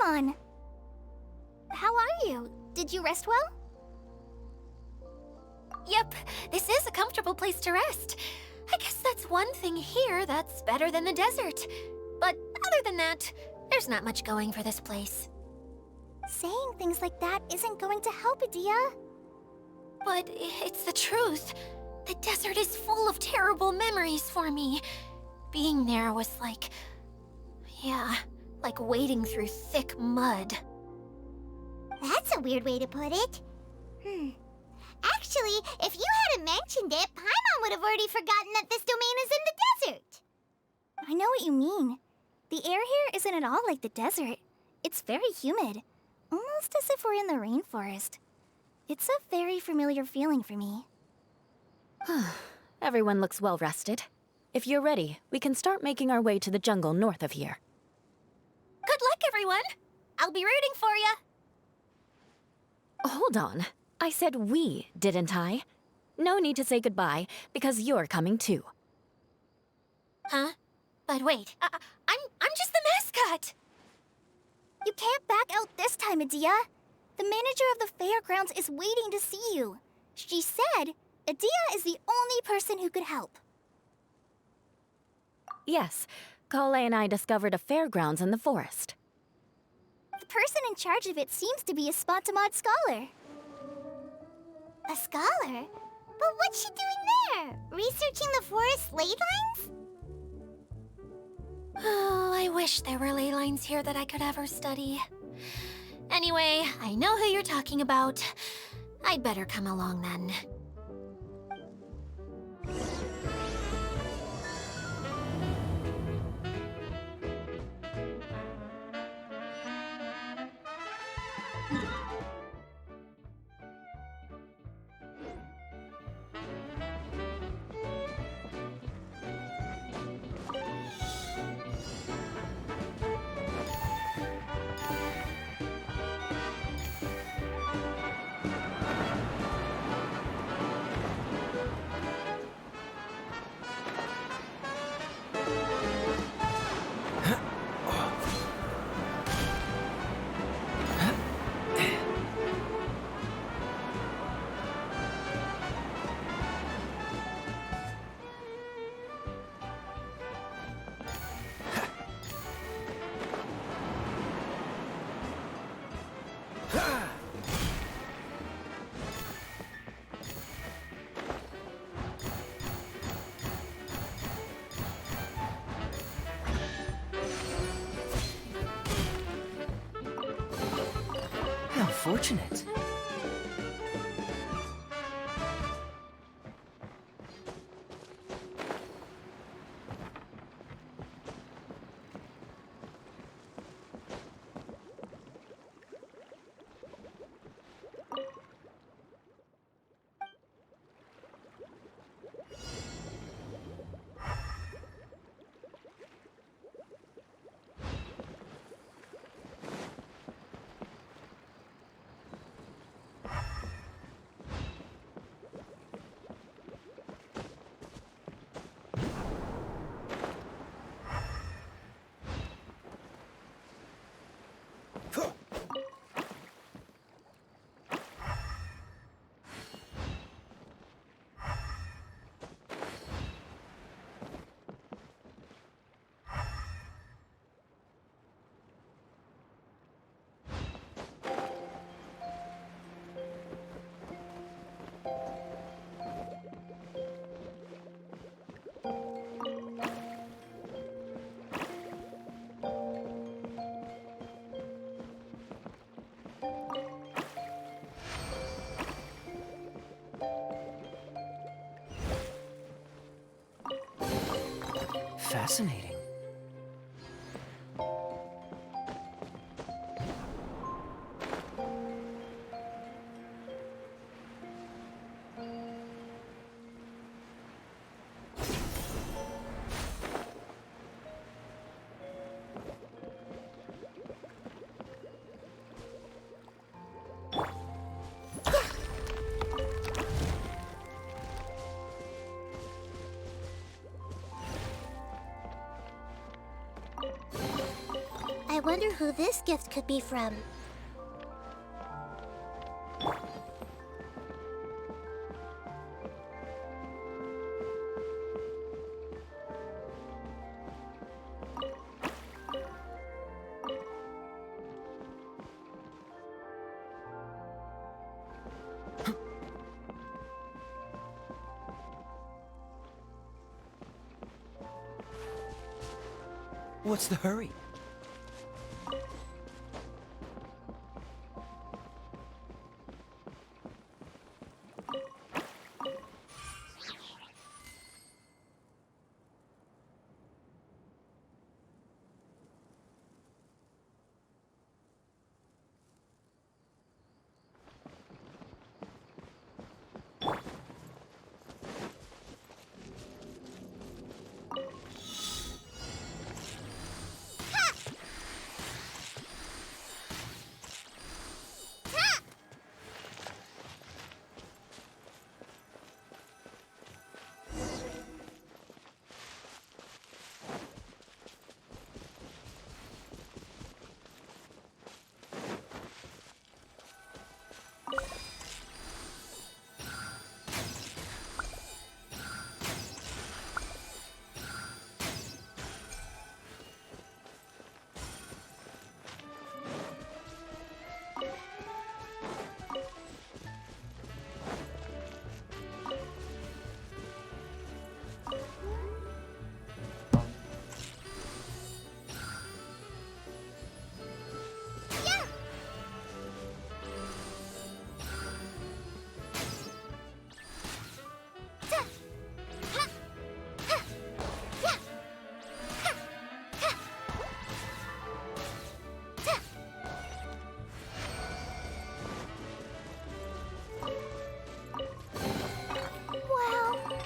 Paimon! How are you? Did you rest well? Yep, this is a comfortable place to rest. I guess that's one thing here that's better than the desert. But other than that, there's not much going for this place. Saying things like that isn't going to help, Idea. But it's the truth. The desert is full of terrible memories for me. Being there was like... yeah, like wading through thick mud. That's a weird way to put it. Actually, if you hadn't mentioned it, Paimon would have already forgotten that this domain is in the desert. I know what you mean. The air here isn't at all like the desert. It's very humid, almost as if we're in the rainforest. It's a very familiar feeling for me. Everyone looks well rested. If you're ready, we can start making our way to the jungle north of here. Good luck, everyone! I'll be rooting for ya! Hold on. I said we, didn't I? No need to say goodbye, because you're coming too. Huh? But wait, I'm just the mascot! You can't back out this time, Idea. The manager of the fairgrounds is waiting to see you. She said Idea is the only person who could help. Yes, Collei and I discovered a fairgrounds in the forest. The person in charge of it seems to be a Spontamod scholar. A scholar? But what's she doing there? Researching the forest ley lines? Oh, I wish there were ley lines here that I could ever study. Anyway, I know who you're talking about. I'd better come along then. How fortunate. Fascinating. I wonder who this gift could be from. What's the hurry?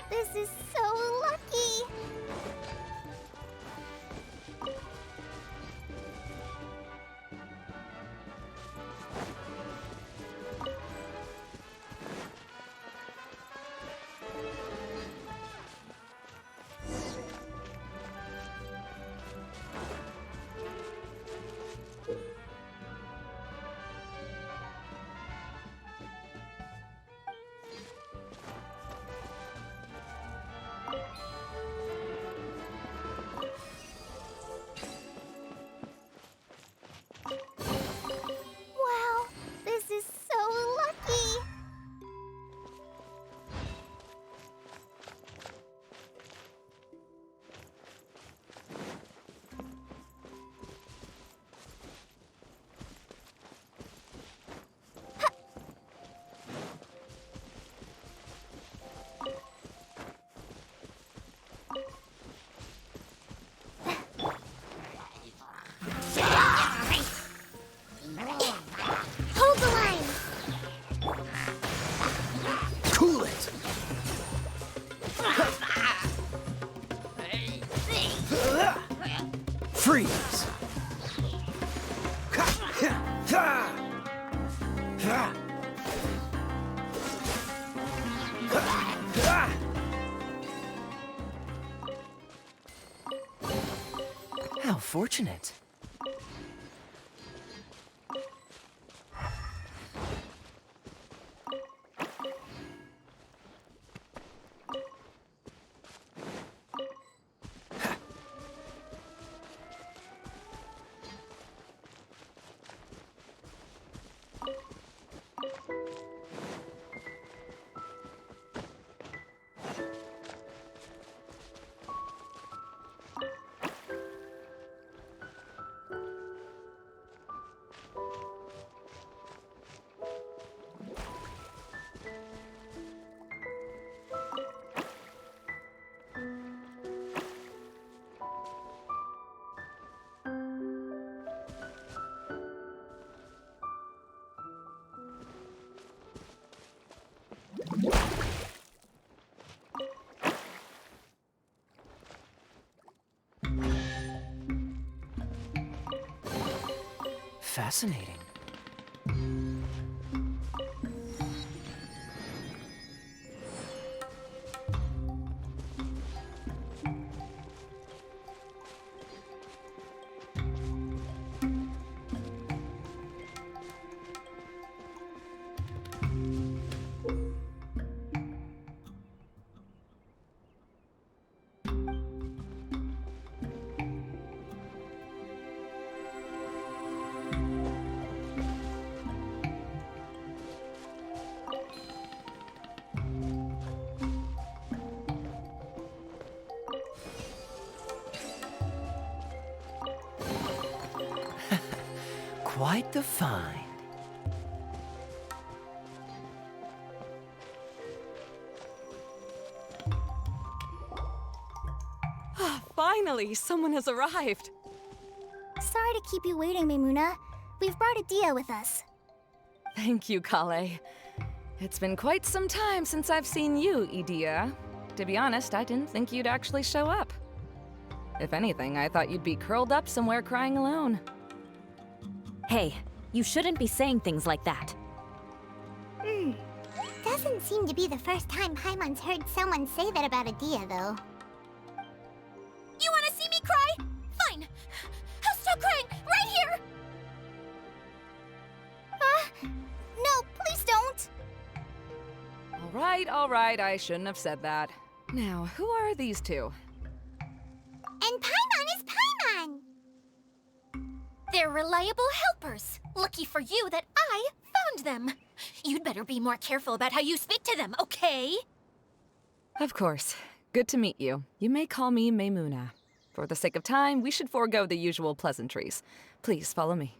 This is so lucky! Wow, this is so lucky! Hold the line! Cool it! Freeze! How fortunate. Fascinating. quite the find. Finally, someone has arrived. Sorry to keep you waiting, Maimuna. We've brought Idea with us. Thank you, Colleae. It's been quite some time since I've seen you, Idea. To be honest, I didn't think you'd actually show up. If anything, I thought you'd be curled up somewhere crying alone. Hey, you shouldn't be saying things like that. Doesn't seem to be the first time Paimon's heard someone say that about Idea, though. You wanna see me cry? Fine. I'll stop crying right here! No, please don't! All right, I shouldn't have said that. Now, who are these two? And Paimon is Paimon! They're reliable helpers. Lucky for you that I found them. You'd better be more careful about how you speak to them, okay? Of course. Good to meet you. You may call me Maimuna. For the sake of time, we should forego the usual pleasantries. Please follow me.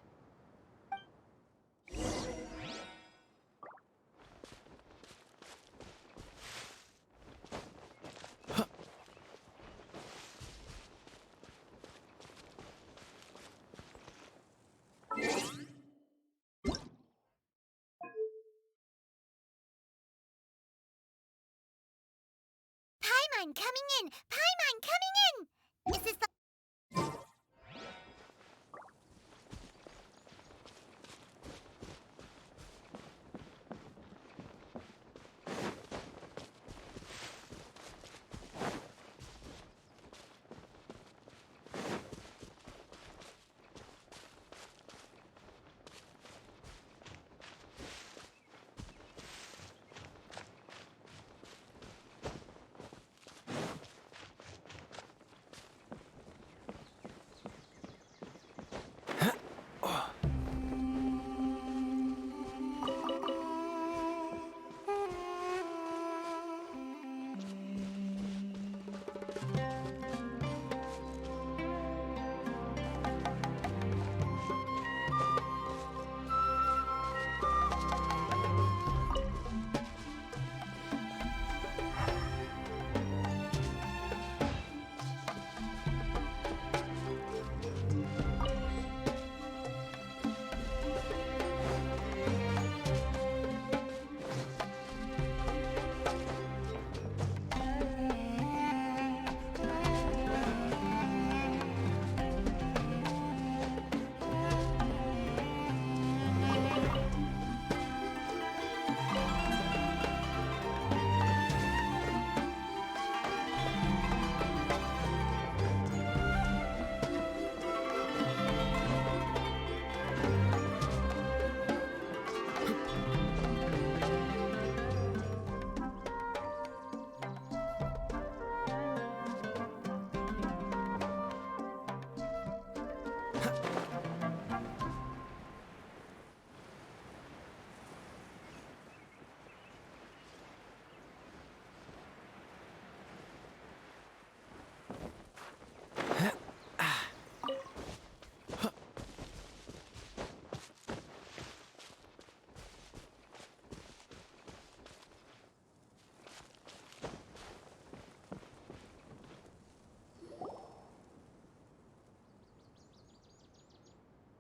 Paimon coming in! Paimon coming in! Is this the...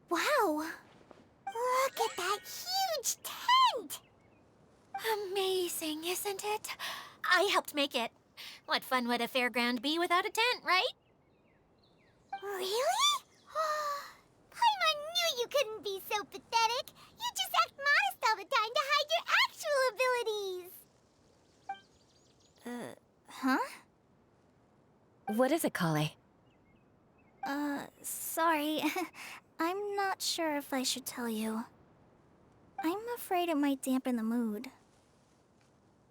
Wow! Look at that huge tent! Amazing, isn't it? I helped make it. What fun would a fairground be without a tent, right? Really? Paimon knew you couldn't be so pathetic. You just act modest all the time to hide your actual abilities. Huh? What is it, Colleae? Sorry. I'm not sure if I should tell you. I'm afraid it might dampen the mood.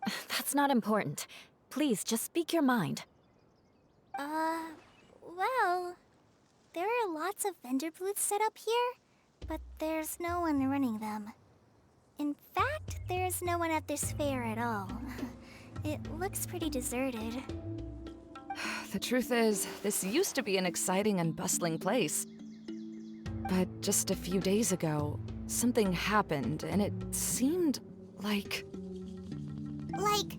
That's not important. Please, just speak your mind. Well, there are lots of vendor booths set up here, but there's no one running them. In fact, there's no one at this fair at all. It looks pretty deserted. The truth is, this used to be an exciting and bustling place. But just a few days ago, something happened, and it seemed like... Like,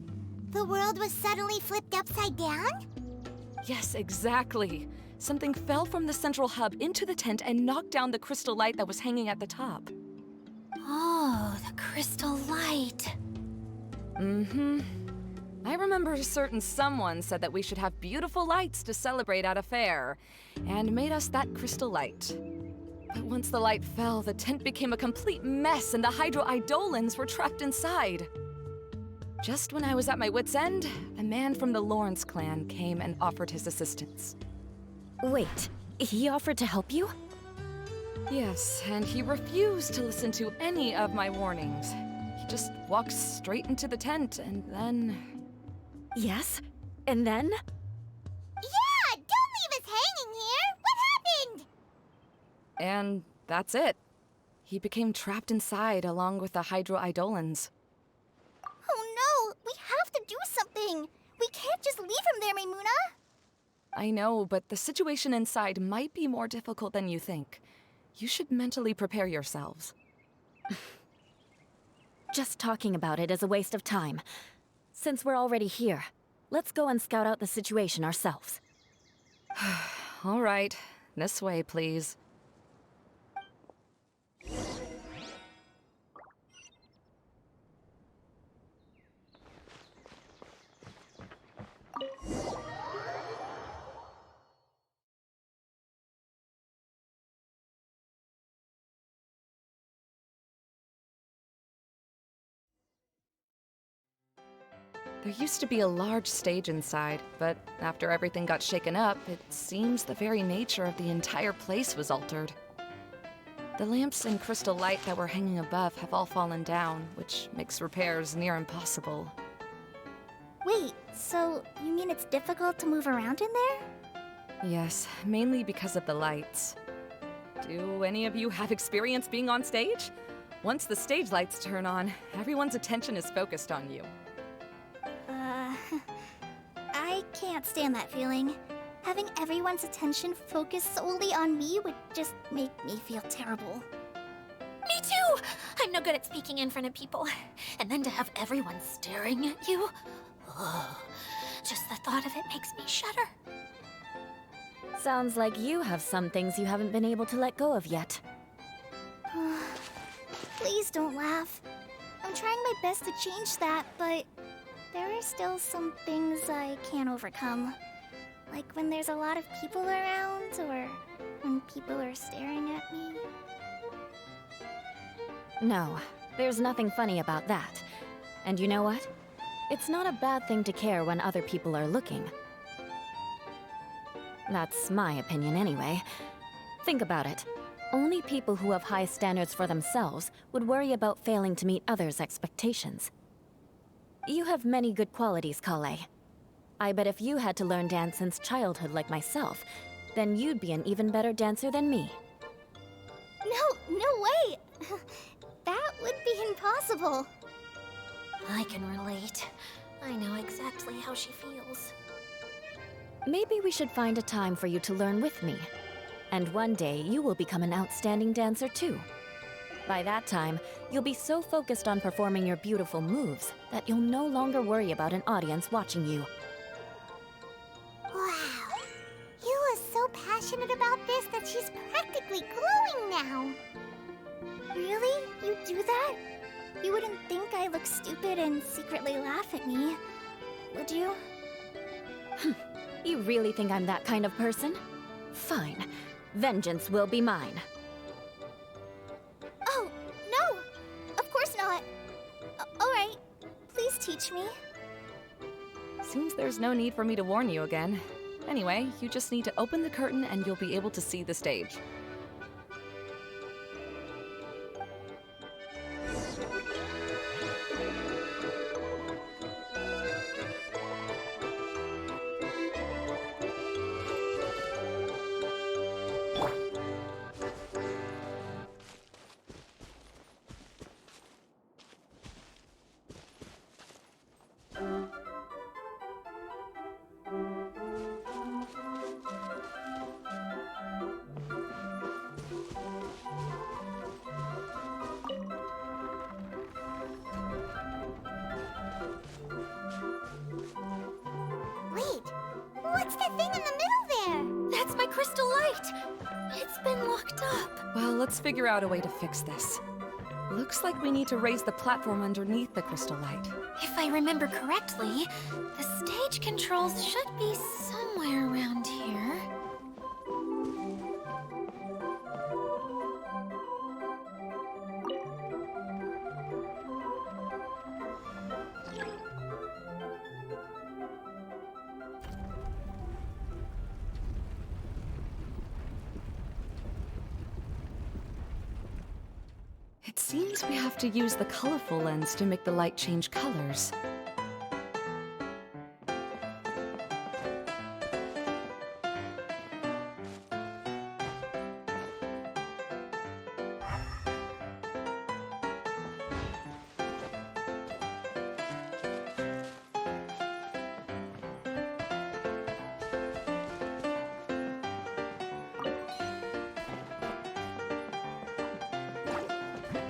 the world was suddenly flipped upside down? Yes, exactly. Something fell from the central hub into the tent and knocked down the crystal light that was hanging at the top. Oh, the crystal light. Mm-hmm. I remember a certain someone said that we should have beautiful lights to celebrate at a fair, and made us that crystal light. But once the light fell, the tent became a complete mess and the Hydro-Eidolons were trapped inside. Just when I was at my wit's end, a man from the Lawrence clan came and offered his assistance. Wait, he offered to help you? Yes, and he refused to listen to any of my warnings. He just walked straight into the tent, and then... Yes? And then? Yeah! Don't leave us hanging here! What happened? And that's it. He became trapped inside along with the Hydro-Eidolons. Oh no! We have to do something! We can't just leave him there, Maimuna! I know, but the situation inside might be more difficult than you think. You should mentally prepare yourselves. Just talking about it is a waste of time. Since we're already here, let's go and scout out the situation ourselves. All right, this way, please. There used to be a large stage inside, but after everything got shaken up, it seems the very nature of the entire place was altered. The lamps and crystal light that were hanging above have all fallen down, which makes repairs near impossible. Wait, so you mean it's difficult to move around in there? Yes, mainly because of the lights. Do any of you have experience being on stage? Once the stage lights turn on, everyone's attention is focused on you. I can't stand that feeling. Having everyone's attention focused solely on me would just make me feel terrible. Me too! I'm no good at speaking in front of people. And then to have everyone staring at you? Oh, just the thought of it makes me shudder. Sounds like you have some things you haven't been able to let go of yet. Please don't laugh. I'm trying my best to change that, but there are still some things I can't overcome. Like when there's a lot of people around, or when people are staring at me. No, there's nothing funny about that. And you know what? It's not a bad thing to care when other people are looking. That's my opinion anyway. Think about it. Only people who have high standards for themselves would worry about failing to meet others' expectations. You have many good qualities, Colleae. I bet if you had to learn dance since childhood like myself, then you'd be an even better dancer than me. No way! That would be impossible. I can relate. I know exactly how she feels. Maybe we should find a time for you to learn with me. And one day, you will become an outstanding dancer too. By that time, you'll be so focused on performing your beautiful moves that you'll no longer worry about an audience watching you. Wow. You are so passionate about this that she's practically glowing now. Really? You do that? You wouldn't think I look stupid and secretly laugh at me, would you? You really think I'm that kind of person? Fine. Vengeance will be mine. Oh, no! Of course not. Alright, please teach me. Seems there's no need for me to warn you again. Anyway, you just need to open the curtain and you'll be able to see the stage. crystal light! It's been locked up. Well, let's figure out a way to fix this. Looks like we need to raise the platform underneath the crystal light. If I remember correctly, the stage controls should be somewhere around here. It seems we have to use the colorful lens to make the light change colors.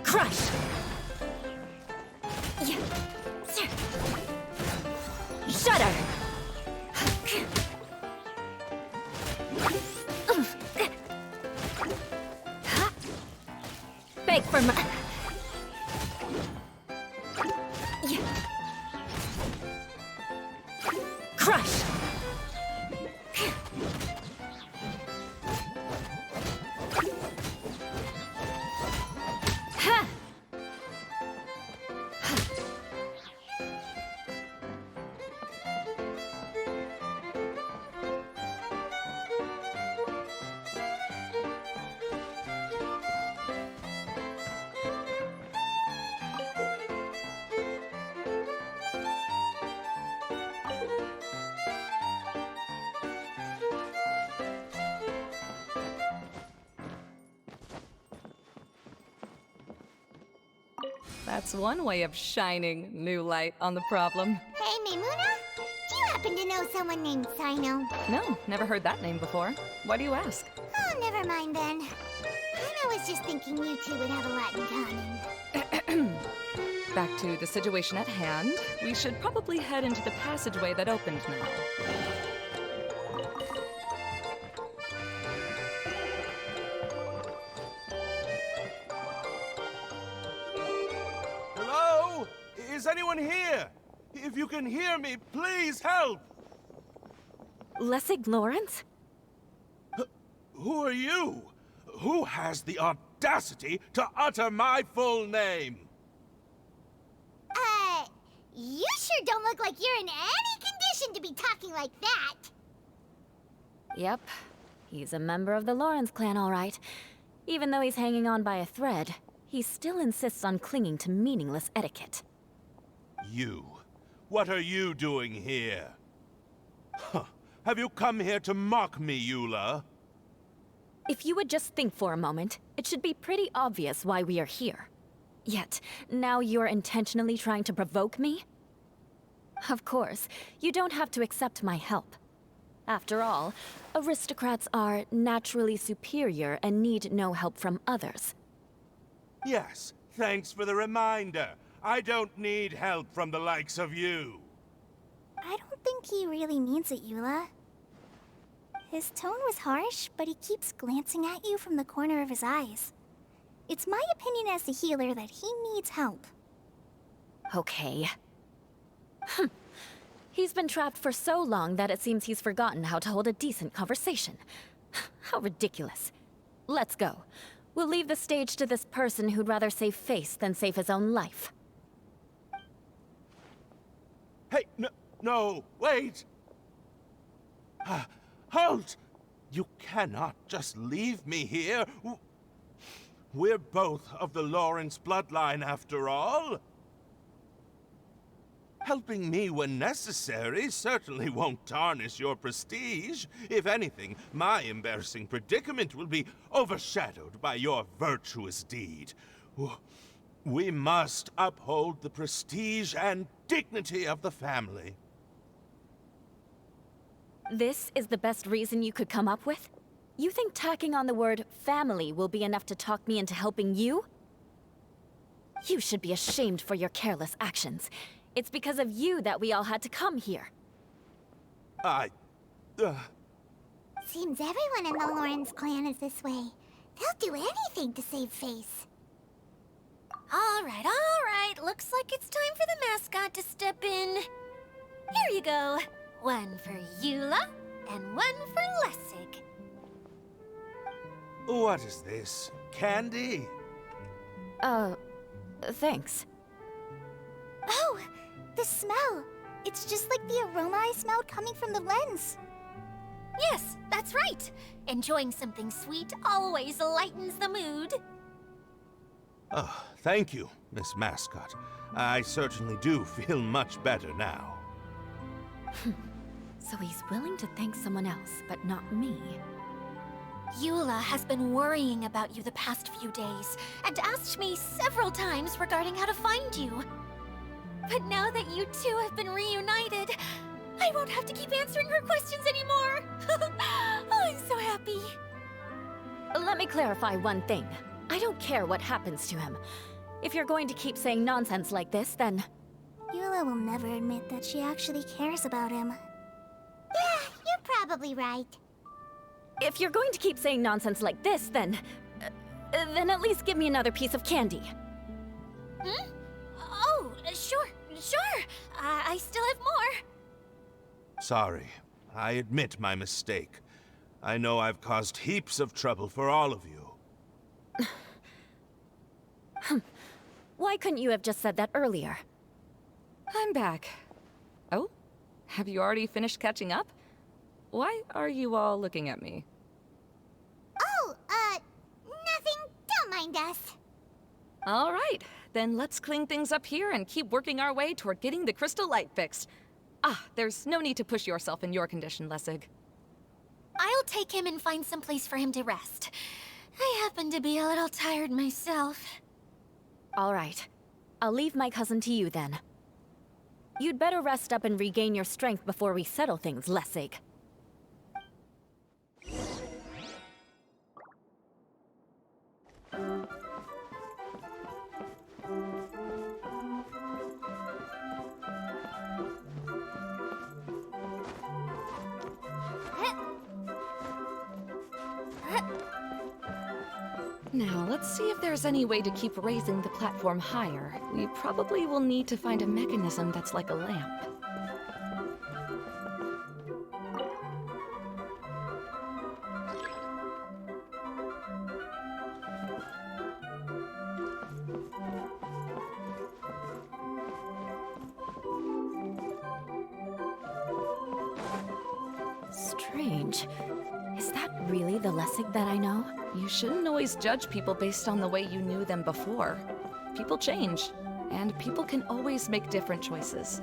Crush! Yeah. Shudder! Beg for my... Yeah. Crush! That's one way of shining new light on the problem. Hey, Maimuna? Do you happen to know someone named Sino? No, never heard that name before. Why do you ask? Oh, never mind then. I was just thinking you two would have a lot in common. Back to the situation at hand. We should probably head into the passageway that opened now. Hello? Is anyone here? If you can hear me, please help! Lessig Lawrence? Who are you? Who has the audacity to utter my full name? You sure don't look like you're in any condition to be talking like that. Yep. He's a member of the Lawrence clan, all right. Even though he's hanging on by a thread, he still insists on clinging to meaningless etiquette. You. What are you doing here? Huh. Have you come here to mock me, Eula? If you would just think for a moment, it should be pretty obvious why we are here. Yet, now you're intentionally trying to provoke me? Of course, you don't have to accept my help. After all, aristocrats are naturally superior and need no help from others. Yes, thanks for the reminder. I don't need help from the likes of you. I don't think he really means it, Eula. His tone was harsh, but he keeps glancing at you from the corner of his eyes. It's my opinion as the healer that he needs help. Okay. He's been trapped for so long that it seems he's forgotten how to hold a decent conversation. How ridiculous. Let's go. We'll leave the stage to this person who'd rather save face than save his own life. Hey, no, wait! Halt! You cannot just leave me here. We're both of the Lawrence bloodline, after all. Helping me when necessary certainly won't tarnish your prestige. If anything, my embarrassing predicament will be overshadowed by your virtuous deed. We must uphold the prestige and dignity of the family. This is the best reason you could come up with? You think tacking on the word family will be enough to talk me into helping you? You should be ashamed for your careless actions. It's because of you that we all had to come here. Seems everyone in the Lawrence clan is this way. They'll do anything to save face. All right. Looks like it's time for the mascot to step in. Here you go. One for Eula, and one for Lessig. What is this? Candy? Thanks. Oh, the smell. It's just like the aroma I smelled coming from the lens. Yes, that's right. Enjoying something sweet always lightens the mood. Oh, thank you, Miss Mascot. I certainly do feel much better now. So he's willing to thank someone else, but not me. Eula has been worrying about you the past few days, and asked me several times regarding how to find you. But now that you two have been reunited, I won't have to keep answering her questions anymore! Oh, I'm so happy! Let me clarify one thing. I don't care what happens to him. If you're going to keep saying nonsense like this, then... Eula will never admit that she actually cares about him. Yeah, you're probably right. If you're going to keep saying nonsense like this, then at least give me another piece of candy. Hmm? Oh, sure. I still have more. Sorry, I admit my mistake. I know I've caused heaps of trouble for all of you. Why couldn't you have just said that earlier? I'm back. Oh? Have you already finished catching up? Why are you all looking at me? Oh, nothing. Don't mind us. All right, then let's clean things up here and keep working our way toward getting the crystal light fixed. Ah, there's no need to push yourself in your condition, Lessig. I'll take him and find some place for him to rest. I happen to be a little tired myself. All right. I'll leave my cousin to you then. You'd better rest up and regain your strength before we settle things, Lessig. Now, let's see if there's any way to keep raising the platform higher. We probably will need to find a mechanism that's like a lamp. Strange. Is that really the Lessig that I know? You shouldn't always judge people based on the way you knew them before. People change, and people can always make different choices.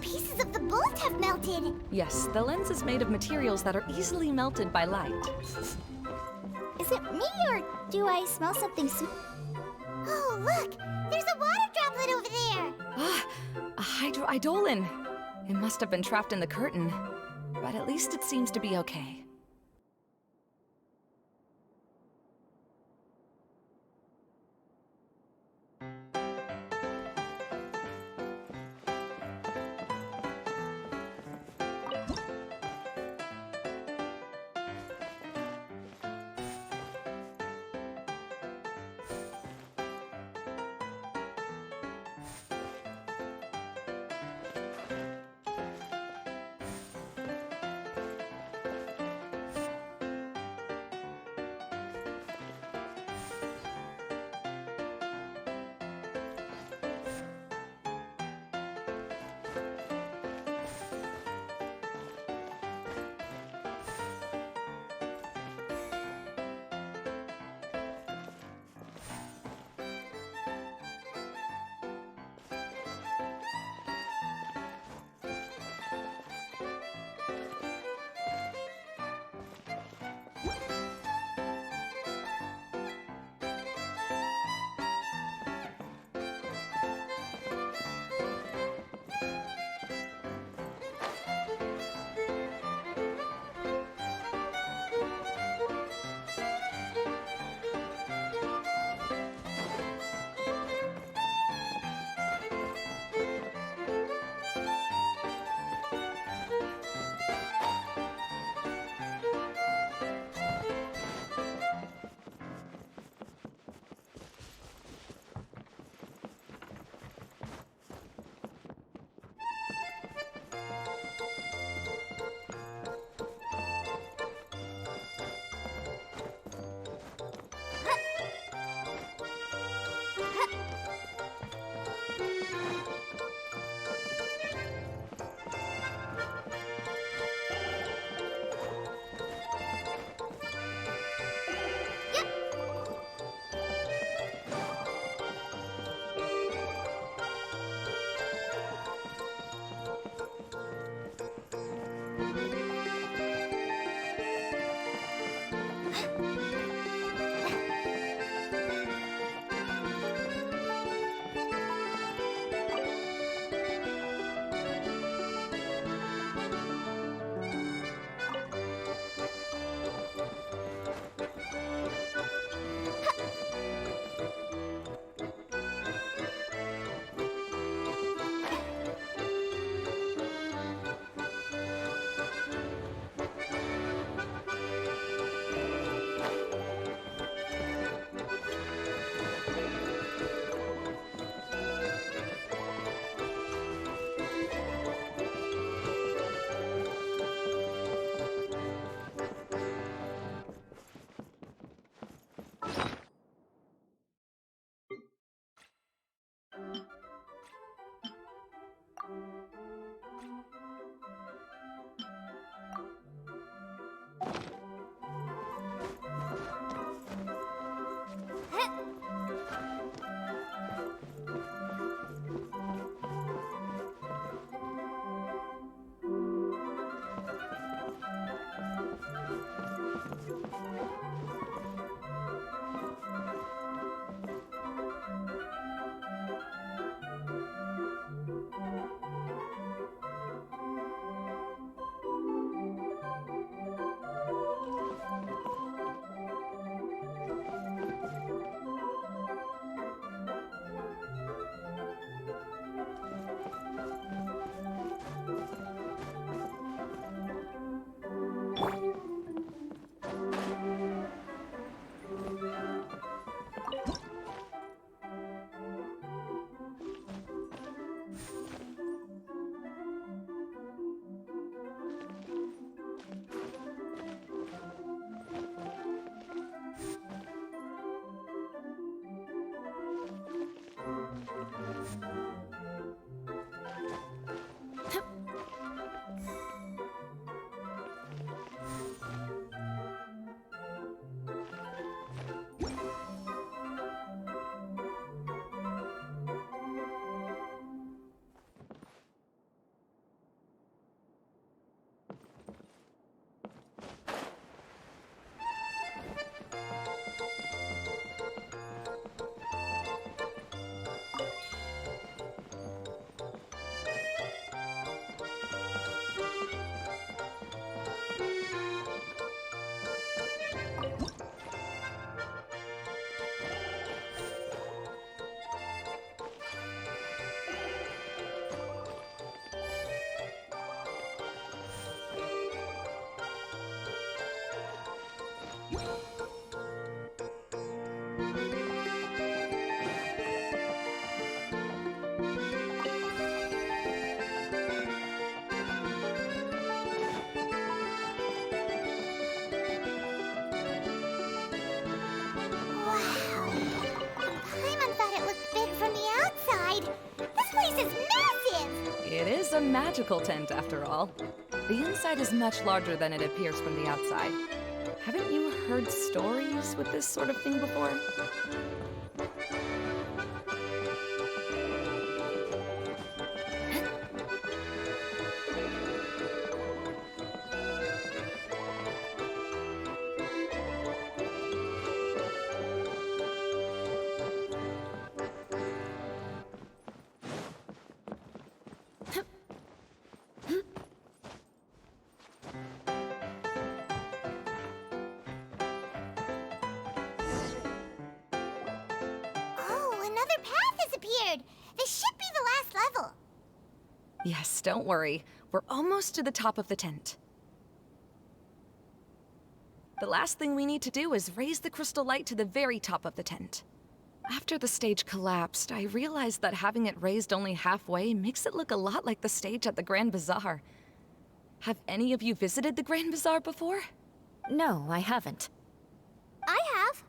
Pieces of the bolt have melted. Yes, the lens is made of materials that are easily melted by light. Is it me, or do I smell something Oh, look! There's a water droplet over there! Ah, a hydroidolin. It must have been trapped in the curtain, but at least it seems to be okay. magical tent, after all. The inside is much larger than it appears from the outside. Haven't you heard stories with this sort of thing before? This should be the last level. Yes, don't worry. We're almost to the top of the tent. The last thing we need to do is raise the crystal light to the very top of the tent. After the stage collapsed, I realized that having it raised only halfway makes it look a lot like the stage at the Grand Bazaar. Have any of you visited the Grand Bazaar before? No, I haven't. I have.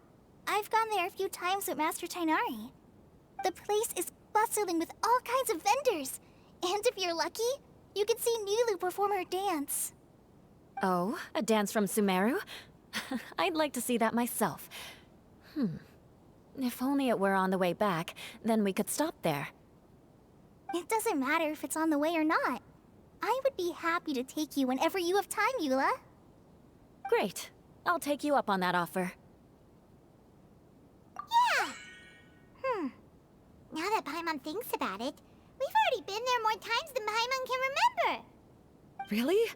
I've gone there a few times with Master Tainari. The place is bustling with all kinds of vendors. And if you're lucky, you can see Nilu perform her dance. Oh, a dance from Sumeru? I'd like to see that myself. If only it were on the way back, then we could stop there. It doesn't matter if it's on the way or not. I would be happy to take you whenever you have time, Eula. Great. I'll take you up on that offer. Yeah! Now that Paimon thinks about it, we've already been there more times than Paimon can remember. Really?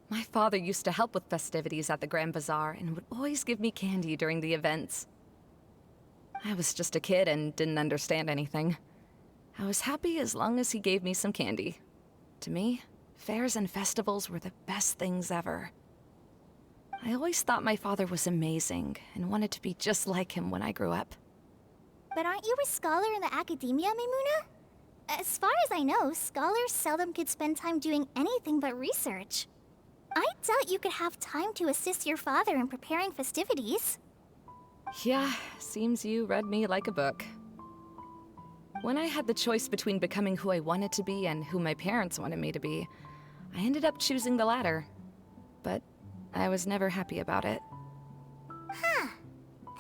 My father used to help with festivities at the Grand Bazaar and would always give me candy during the events. I was just a kid and didn't understand anything. I was happy as long as he gave me some candy. To me, fairs and festivals were the best things ever. I always thought my father was amazing and wanted to be just like him when I grew up. But aren't you a scholar in the academia, Maimuna? As far as I know, scholars seldom could spend time doing anything but research. I doubt you could have time to assist your father in preparing festivities. Yeah, seems you read me like a book. When I had the choice between becoming who I wanted to be and who my parents wanted me to be, I ended up choosing the latter. But I was never happy about it. Huh.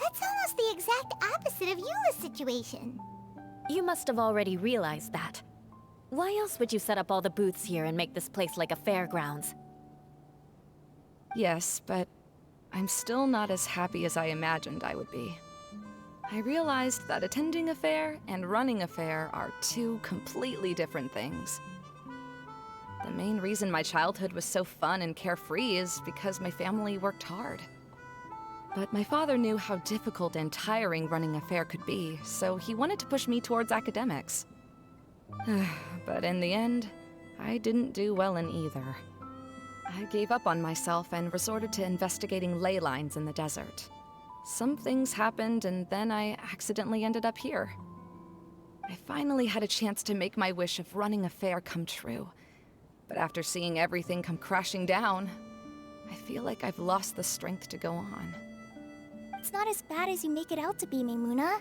That's almost the exact opposite of Eula's situation. You must have already realized that. Why else would you set up all the booths here and make this place like a fairgrounds? Yes, but I'm still not as happy as I imagined I would be. I realized that attending a fair and running a fair are two completely different things. The main reason my childhood was so fun and carefree is because my family worked hard. But my father knew how difficult and tiring running a fair could be, so he wanted to push me towards academics. But in the end, I didn't do well in either. I gave up on myself and resorted to investigating ley lines in the desert. Some things happened, and then I accidentally ended up here. I finally had a chance to make my wish of running a fair come true. But after seeing everything come crashing down, I feel like I've lost the strength to go on. It's not as bad as you make it out to be, Maimuna.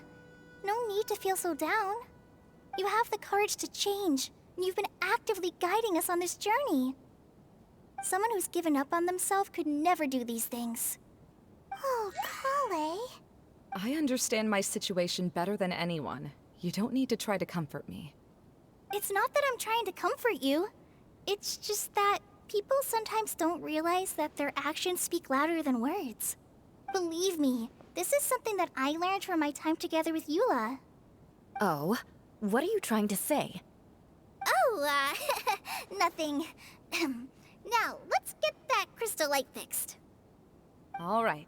No need to feel so down. You have the courage to change, and you've been actively guiding us on this journey. Someone who's given up on themselves could never do these things. Oh, Colleyi. I understand my situation better than anyone. You don't need to try to comfort me. It's not that I'm trying to comfort you. It's just that people sometimes don't realize that their actions speak louder than words. Believe me, this is something that I learned from my time together with Eula. Oh? What are you trying to say? Oh, nothing. Now, let's get that crystal light fixed. All right.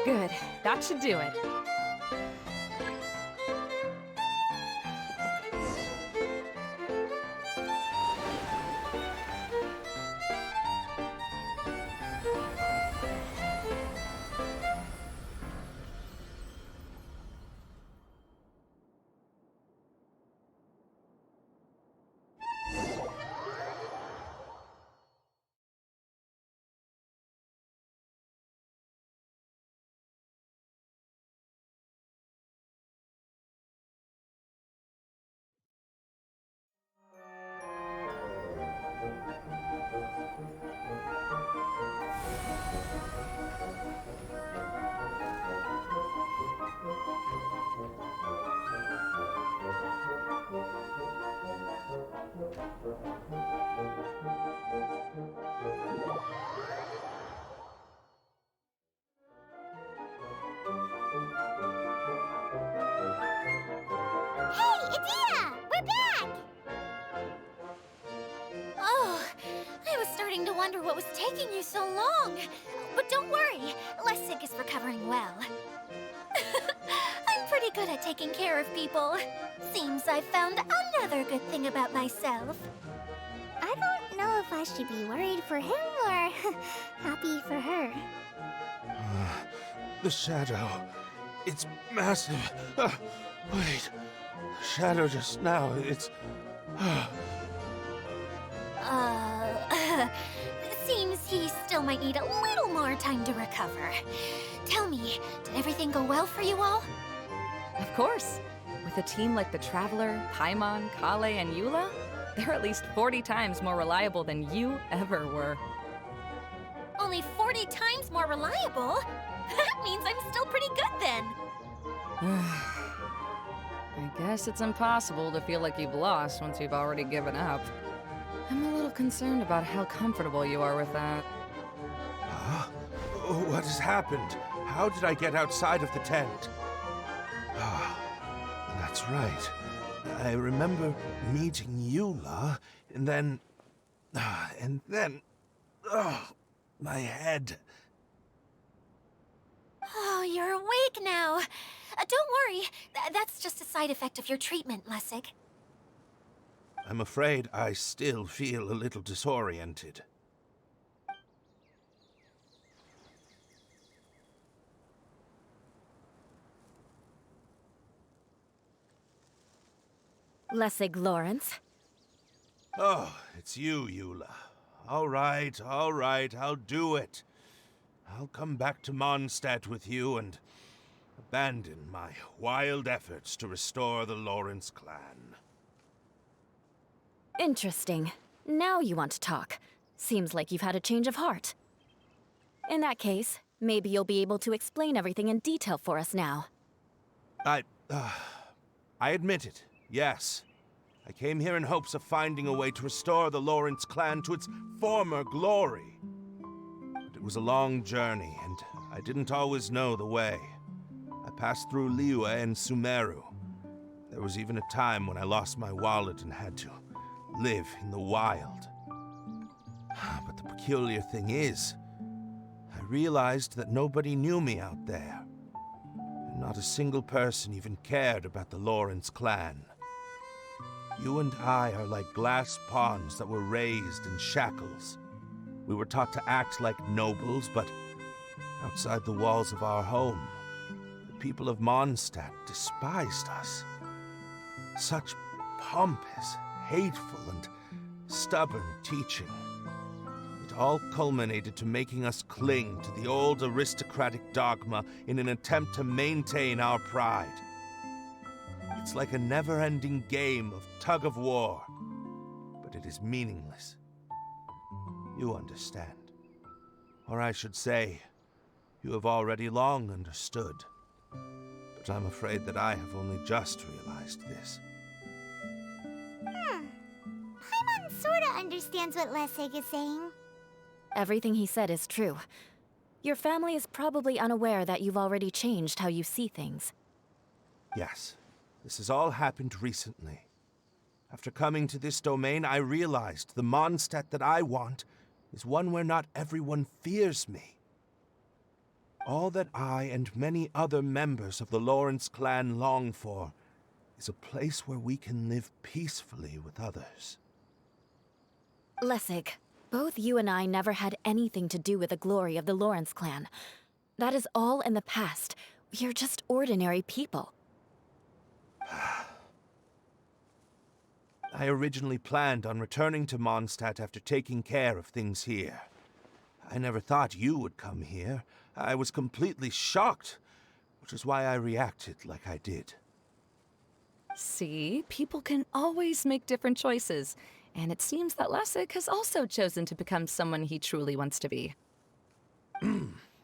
Good. That should do it. Hey, Idea! We're back! Oh, I was starting to wonder what was taking you so long. But don't worry, Lessig is recovering well. I'm pretty good at taking care of people. Seems I found another good thing about myself. I don't know if I should be worried for him or happy for her. The shadow. It's massive. Wait. Shadow just now. It's... Seems he still might need a little more time to recover. Tell me, did everything go well for you all? Of course. With a team like the Traveler, Paimon, Colleyi, and Eula, they're at least 40 times more reliable than you ever were. Only 40 times more reliable? That means I'm still pretty good then. I guess it's impossible to feel like you've lost once you've already given up. I'm a little concerned about how comfortable you are with that. Huh? What has happened? How did I get outside of the tent? That's right. I remember meeting Eula, and then... my head. Oh, you're awake now. Don't worry, that's just a side effect of your treatment, Lessig. I'm afraid I still feel a little disoriented. Lessig Lawrence. Oh, it's you, Eula. All right, I'll do it. I'll come back to Mondstadt with you and abandon my wild efforts to restore the Lawrence clan. Interesting. Now you want to talk. Seems like you've had a change of heart. In that case, maybe you'll be able to explain everything in detail for us now. I admit it, yes. I came here in hopes of finding a way to restore the Lawrence clan to its former glory. But it was a long journey, and I didn't always know the way. I passed through Liyue and Sumeru. There was even a time when I lost my wallet and had to live in the wild. But the peculiar thing is, I realized that nobody knew me out there. And not a single person even cared about the Lawrence clan. You and I are like glass pawns that were raised in shackles. We were taught to act like nobles, but outside the walls of our home, the people of Mondstadt despised us. Such pompous, hateful, and stubborn teaching. It all culminated to making us cling to the old aristocratic dogma in an attempt to maintain our pride. It's like a never-ending game of tug-of-war, but it is meaningless. You understand. Or I should say, you have already long understood. But I'm afraid that I have only just realized this. Paimon sorta understands what Lessig is saying. Everything he said is true. Your family is probably unaware that you've already changed how you see things. Yes, this has all happened recently. After coming to this domain, I realized the Mondstadt that I want is one where not everyone fears me. all that I and many other members of the Lawrence clan long for is a place where we can live peacefully with others. Lessig, both you and I never had anything to do with the glory of the Lawrence clan. That is all in the past. We are just ordinary people. I originally planned on returning to Mondstadt after taking care of things here. I never thought you would come here. I was completely shocked, which is why I reacted like I did. See, people can always make different choices, and it seems that Lessig has also chosen to become someone he truly wants to be.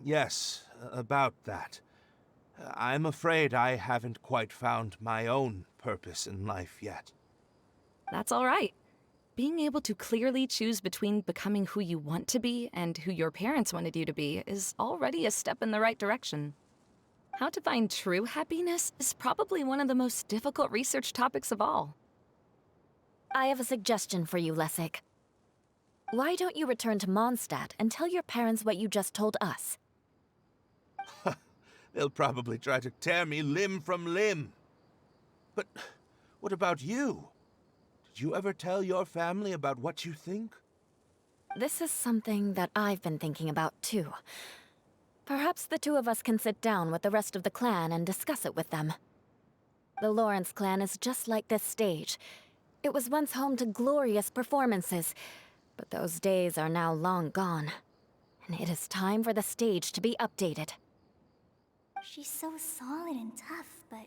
Yes, about that. I'm afraid I haven't quite found my own purpose in life yet. That's all right. Being able to clearly choose between becoming who you want to be and who your parents wanted you to be is already a step in the right direction. How to find true happiness is probably one of the most difficult research topics of all. I have a suggestion for you, Lessig. Why don't you return to Mondstadt and tell your parents what you just told us? They'll probably try to tear me limb from limb. But what about you? Did you ever tell your family about what you think? This is something that I've been thinking about, too. Perhaps the two of us can sit down with the rest of the clan and discuss it with them. The Lawrence clan is just like this stage. It was once home to glorious performances, but those days are now long gone. And it is time for the stage to be updated. She's so solid and tough, but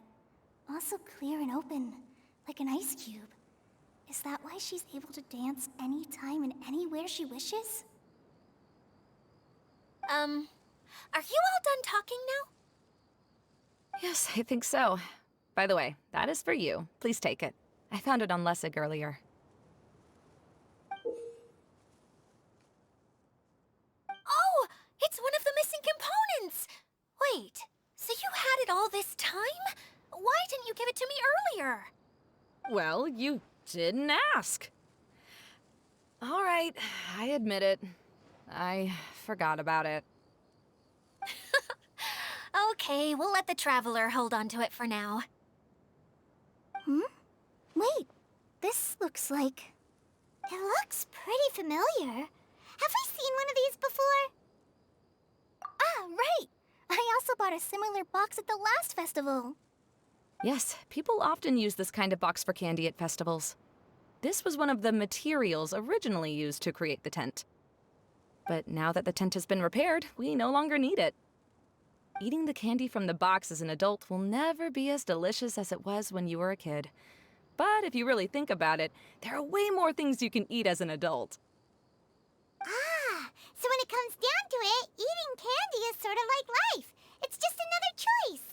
also clear and open, like an ice cube. Is that why she's able to dance anytime and anywhere she wishes? Are you all done talking now? Yes, I think so. By the way, that is for you. Please take it. I found it on Lessig earlier. Oh, it's one of the missing components! Wait, so you had it all this time? Why didn't you give it to me earlier? Well, you didn't ask. All right, I admit it. I forgot about it. Okay, we'll let the Traveler hold on to it for now. Wait, this looks like... It looks pretty familiar. Have we seen one of these before? Ah, right! I also bought a similar box at the last festival. Yes, people often use this kind of box for candy at festivals. This was one of the materials originally used to create the tent. But now that the tent has been repaired, we no longer need it. Eating the candy from the box as an adult will never be as delicious as it was when you were a kid. But if you really think about it, there are way more things you can eat as an adult. Ah, so when it comes down to it, eating candy is sort of like life. It's just another choice.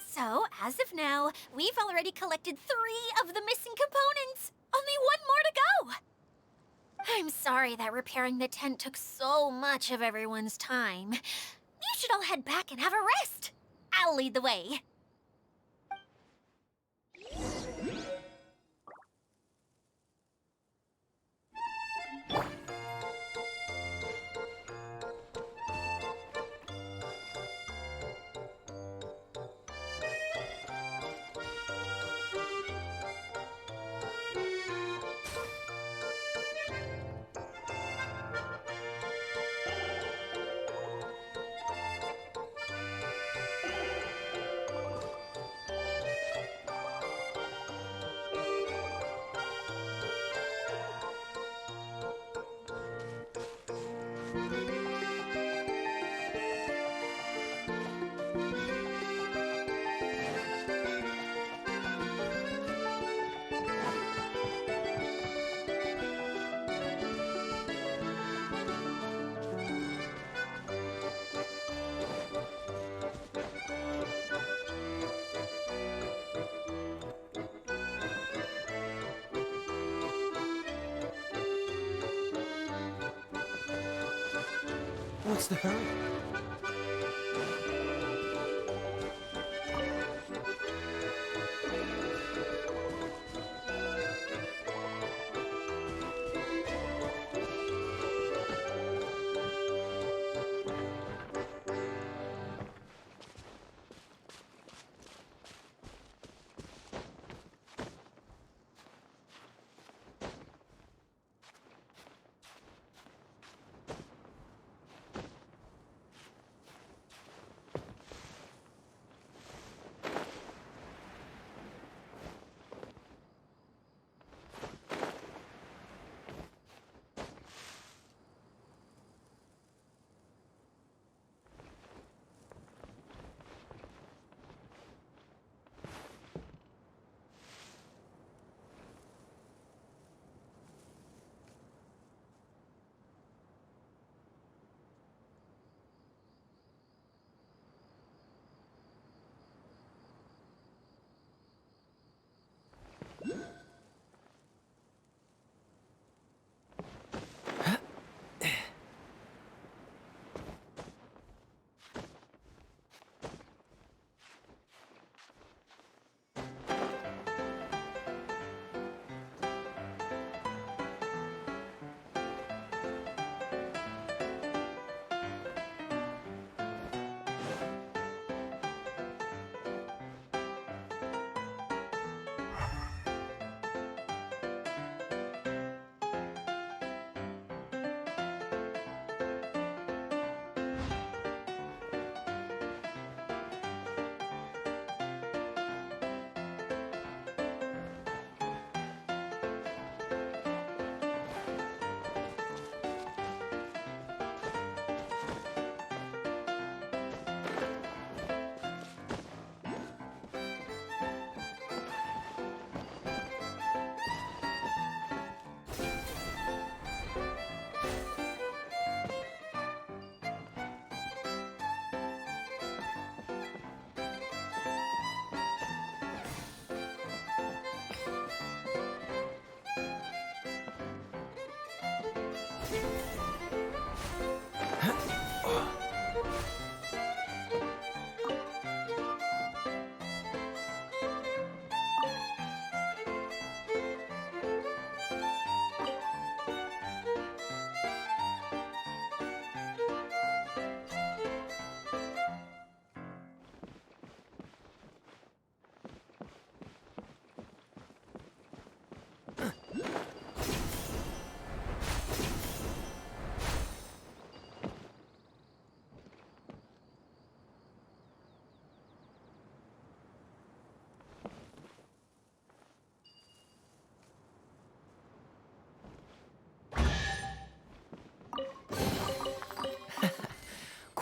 So, as of now, we've already collected 3 of the missing components. Only 1 more to go. I'm sorry that repairing the tent took so much of everyone's time. You should all head back and have a rest. I'll lead the way. What's the hurry?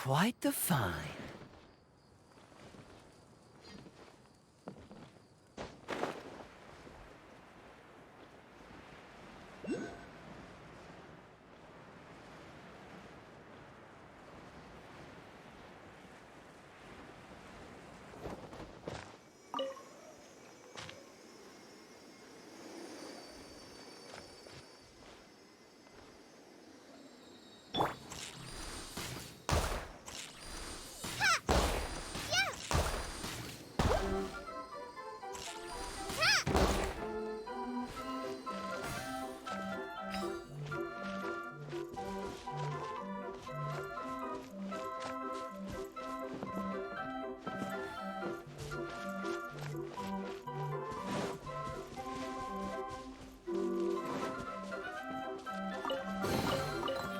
Quite the find.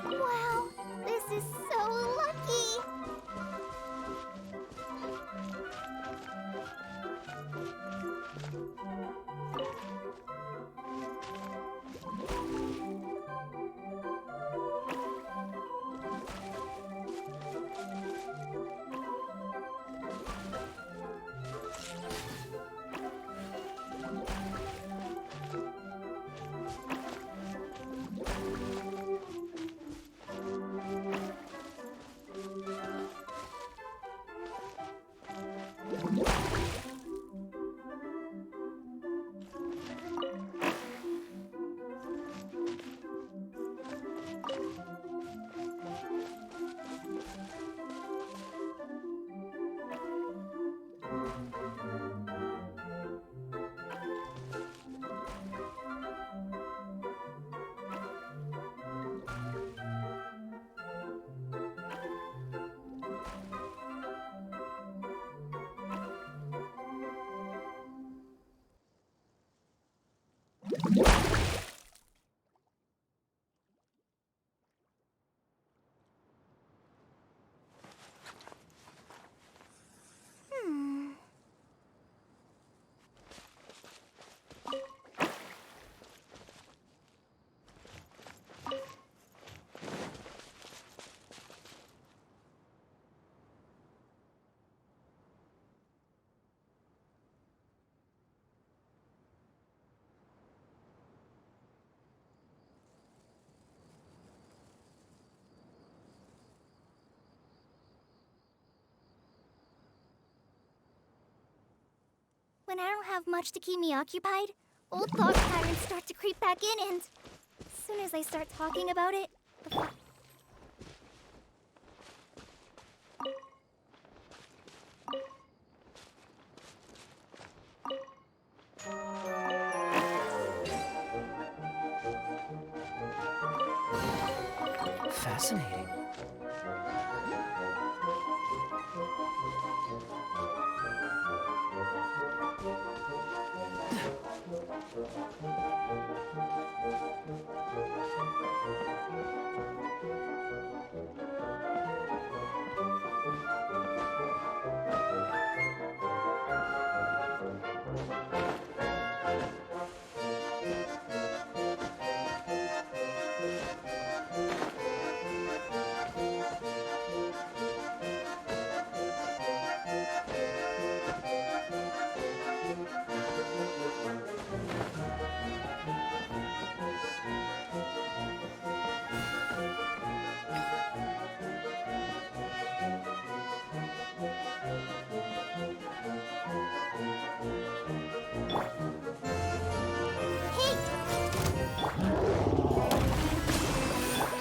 Wow, this is so lucky! When I don't have much to keep me occupied, old thought patterns start to creep back in, and as soon as I start talking about it, Fascinating.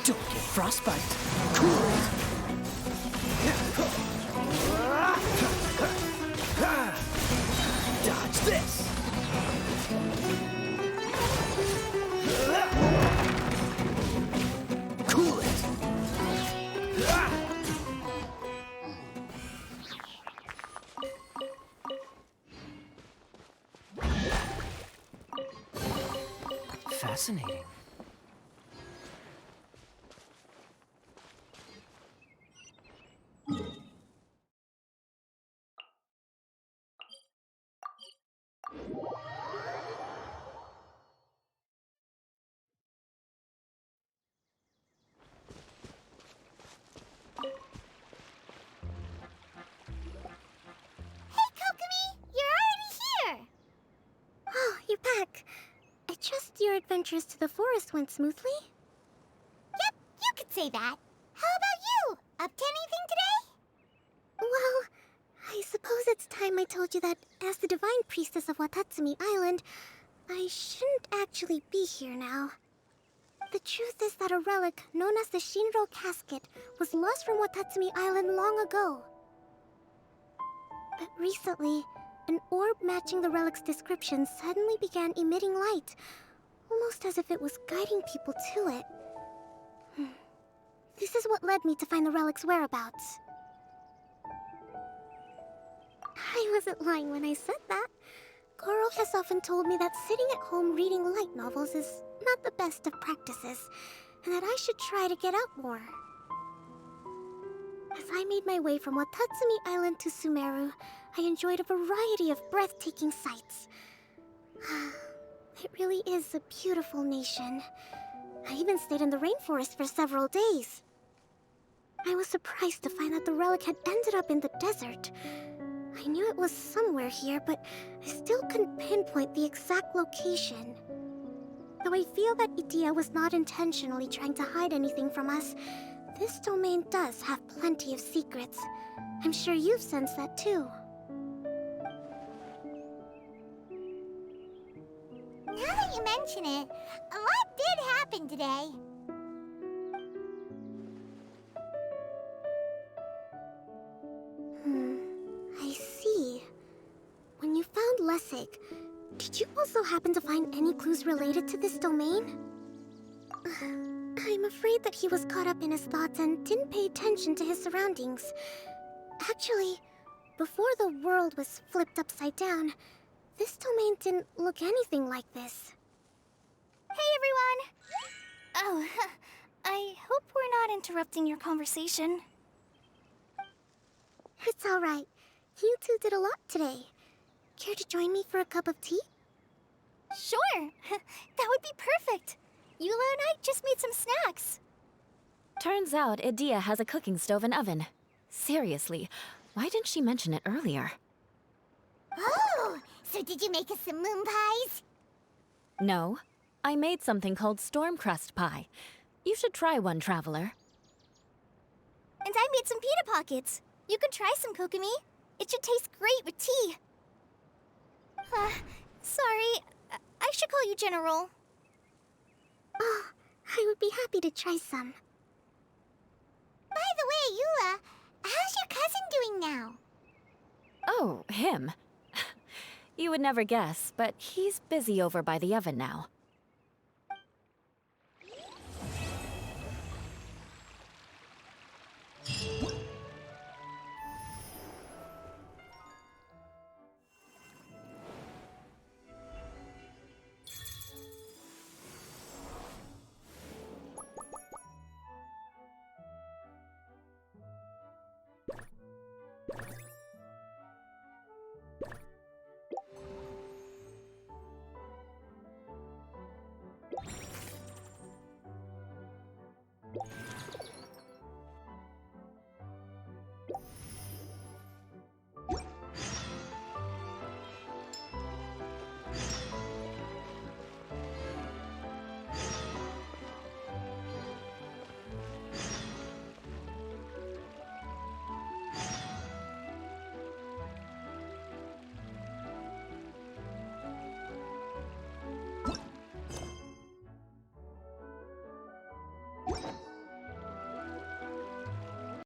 Don't get frostbite. Cool it. Dodge this. Cool it. Fascinating. your adventures to the forest went smoothly? Yep, you could say that. How about you? Up to anything today? Well, I suppose it's time I told you that as the Divine Priestess of Watatsumi Island, I shouldn't actually be here now. The truth is that a relic known as the Shinro Casket was lost from Watatsumi Island long ago. But recently, an orb matching the relic's description suddenly began emitting light, almost as if it was guiding people to it. This is what led me to find the relic's whereabouts. I wasn't lying when I said that. Goro has often told me that sitting at home reading light novels is not the best of practices, and that I should try to get out more. As I made my way from Watatsumi Island to Sumeru, I enjoyed a variety of breathtaking sights. It really is a beautiful nation. I even stayed in the rainforest for several days. I was surprised to find that the relic had ended up in the desert. I knew it was somewhere here, but I still couldn't pinpoint the exact location. Though I feel that Idea was not intentionally trying to hide anything from us, this domain does have plenty of secrets. I'm sure you've sensed that too. Now that you mention it, a lot did happen today. I see. When you found Lessig, did you also happen to find any clues related to this domain? I'm afraid that he was caught up in his thoughts and didn't pay attention to his surroundings. Actually, before the world was flipped upside down, this domain didn't look anything like this. Hey everyone! Oh, I hope we're not interrupting your conversation. It's alright. You two did a lot today. Care to join me for a cup of tea? Sure! That would be perfect! Eula and I just made some snacks. Turns out Idea has a cooking stove and oven. Seriously, why didn't she mention it earlier? Oh! So did you make us some moon pies? No, I made something called storm crust pie. You should try one, traveler. And I made some pita pockets. You could try some, Kokomi. It should taste great with tea. Sorry. I should call you General. Oh, I would be happy to try some. By the way, Eula, how's your cousin doing now? Oh, him. You would never guess, but he's busy over by the oven now.